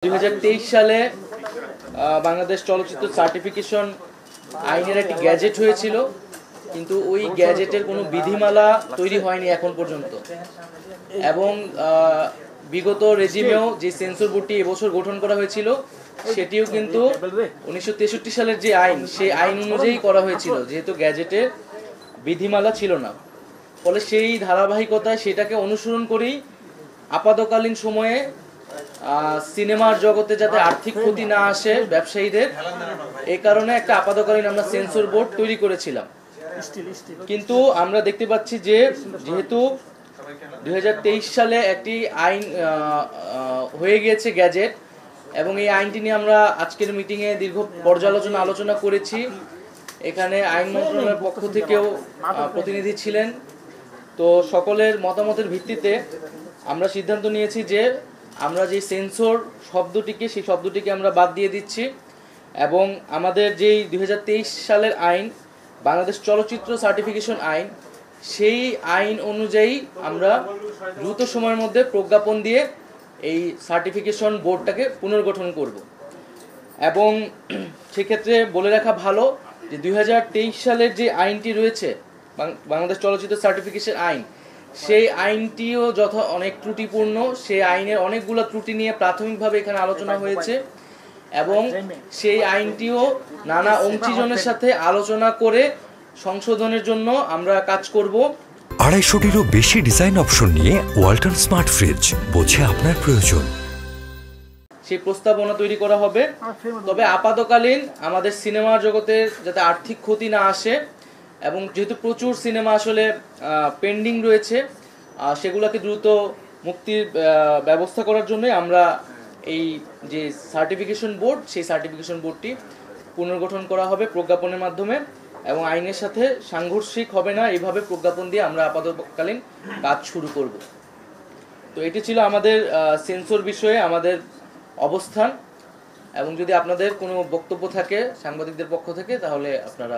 2023 সালে বাংলাদেশ চলচ্চিত্র সার্টিফিকেশন আইনের একটি গ্যাজেট হয়েছিল, কিন্তু ওই গ্যাজেটের কোনো বিধিমালা তৈরি হয়নি এখন পর্যন্ত। এবং বিগত রেজিমেও যে সেন্সর বোর্ডটি এবছর গঠন করা হয়েছিল সেটিও কিন্তু 1963 সালের যে আইন, সেই আইন অনুযায়ী করা হয়েছিল, যেহেতু গ্যাজেটে বিধিমালা ছিল না। ফলে সেই ধারাবাহিকতায় সেটাকে অনুসরণ করেই আপাতকালীন সময়ে সিনেমার জগতে যাতে আর্থিক ক্ষতি না আসে ব্যবসায়ীদের, এই কারণে একটা আপাতকালীন আমরা সেন্সর বোর্ড তৈরি করেছিলাম। কিন্তু আমরা দেখতে পাচ্ছি যে যেহেতু 2023 সালে একটি আইন হয়ে গিয়েছে গ্যাজেট, এবং এই আইনটি নিয়ে আমরা আজকের মিটিংয়ে দীর্ঘ পর্যালোচনা আলোচনা করেছি। এখানে আইন মন্ত্রণালয়ের পক্ষ থেকেও প্রতিনিধি ছিলেন। তো সকলের মতামতের ভিত্তিতে আমরা সিদ্ধান্ত নিয়েছি যে আমরা যে সেন্সর শব্দটিকে, সেই শব্দটিকে আমরা বাদ দিয়ে দিচ্ছি, এবং আমাদের যেই 2023 সালের আইন, বাংলাদেশ চলচ্চিত্র সার্টিফিকেশন আইন, সেই আইন অনুযায়ী আমরা দ্রুত সময়ের মধ্যে প্রজ্ঞাপন দিয়ে এই সার্টিফিকেশন বোর্ডটাকে পুনর্গঠন করব। এবং সেক্ষেত্রে বলে রাখা ভালো যে 2023 সালের যে আইনটি রয়েছে, বাংলাদেশ চলচ্চিত্র সার্টিফিকেশন আইন, সেই আইনটিও অনেক ত্রুটিপূর্ণ। সেই আইনের অনেকগুলো ত্রুটি নিয়ে প্রাথমিকভাবে এখানে আলোচনা হয়েছে, এবং সেই আইনটিও নানা অংশীজনের সাথে আলোচনা করে সংশোধনের জন্য আমরা কাজ করব। 250-টিরও বেশি ডিজাইন অপশন নিয়ে ওয়ালটন স্মার্ট ফ্রিজ, বোঝে আপনার প্রয়োজন। সেই প্রস্তাবনা তৈরি করা হবে। তবে আপাতকালীন আমাদের সিনেমা জগতে যাতে আর্থিক ক্ষতি না আসে, এবং যেহেতু প্রচুর সিনেমা আসলে পেন্ডিং রয়েছে, সেগুলোকে দ্রুত মুক্তির ব্যবস্থা করার জন্য আমরা এই যে সার্টিফিকেশন বোর্ড, সেই সার্টিফিকেশন বোর্ডটি পুনর্গঠন করা হবে প্রজ্ঞাপনের মাধ্যমে, এবং আইনের সাথে সাংঘর্ষিক হবে না, এইভাবে প্রজ্ঞাপন দিয়ে আমরা আপাতকালীন কাজ শুরু করব। তো এটি ছিল আমাদের সেন্সর বিষয়ে আমাদের অবস্থান। এবং যদি আপনাদের কোনো বক্তব্য থাকে সাংবাদিকদের পক্ষ থেকে, তাহলে আপনারা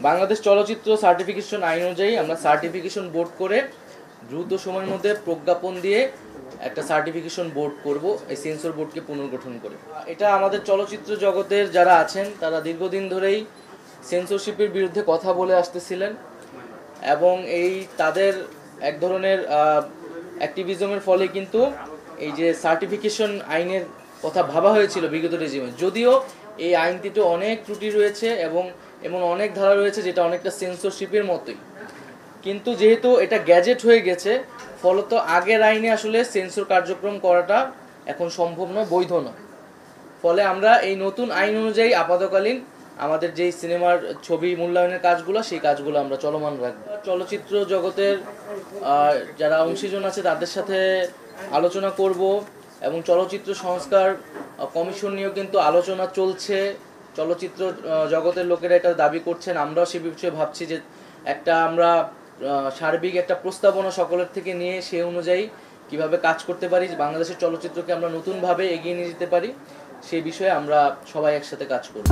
বাংলাদেশ চলচ্চিত্র সার্টিফিকেশন আইন অনুযায়ী আমরা সার্টিফিকেশন বোর্ড করে দ্রুত সময়ের মধ্যে প্রজ্ঞাপন দিয়ে একটা সার্টিফিকেশন বোর্ড করব, এই সেন্সর বোর্ডকে পুনর্গঠন করে। এটা আমাদের চলচ্চিত্র জগতের যারা আছেন তারা দীর্ঘদিন ধরেই সেন্সরশিপের বিরুদ্ধে কথা বলে আসতেছিলেন, এবং এই তাদের এক ধরনের অ্যাক্টিভিজমের ফলে কিন্তু এই যে সার্টিফিকেশন আইনের কথা ভাবা হয়েছিল বিগত রেজিমে, যদিও এই আইনটিতে অনেক ত্রুটি রয়েছে এবং এমন অনেক ধারা রয়েছে যেটা অনেকটা সেন্সরশিপের মতোই, কিন্তু যেহেতু এটা গ্যাজেট হয়ে গেছে, ফলত আগের আইনে আসলে সেন্সর কার্যক্রম করাটা এখন সম্ভব নয়, বৈধ নয়। ফলে আমরা এই নতুন আইন অনুযায়ী আপাতকালীন আমাদের যেই সিনেমার ছবি মূল্যায়নের কাজগুলো, সেই কাজগুলো আমরা চলমান রাখব। চলচ্চিত্র জগতের যারা অংশীজন আছে তাদের সাথে আলোচনা করব, এবং চলচ্চিত্র সংস্কার কমিশন নিয়েও কিন্তু আলোচনা চলছে। চলচ্চিত্র জগতের লোকেরা এটা দাবি করছেন, আমরাও সে বিষয়ে ভাবছি যে আমরা সার্বিক একটা প্রস্তাবনা সকলের থেকে নিয়ে সেই অনুযায়ী কিভাবে কাজ করতে পারি, বাংলাদেশের চলচ্চিত্রকে আমরা নতুনভাবে এগিয়ে নিয়ে যেতে পারি, সেই বিষয়ে আমরা সবাই একসাথে কাজ করব।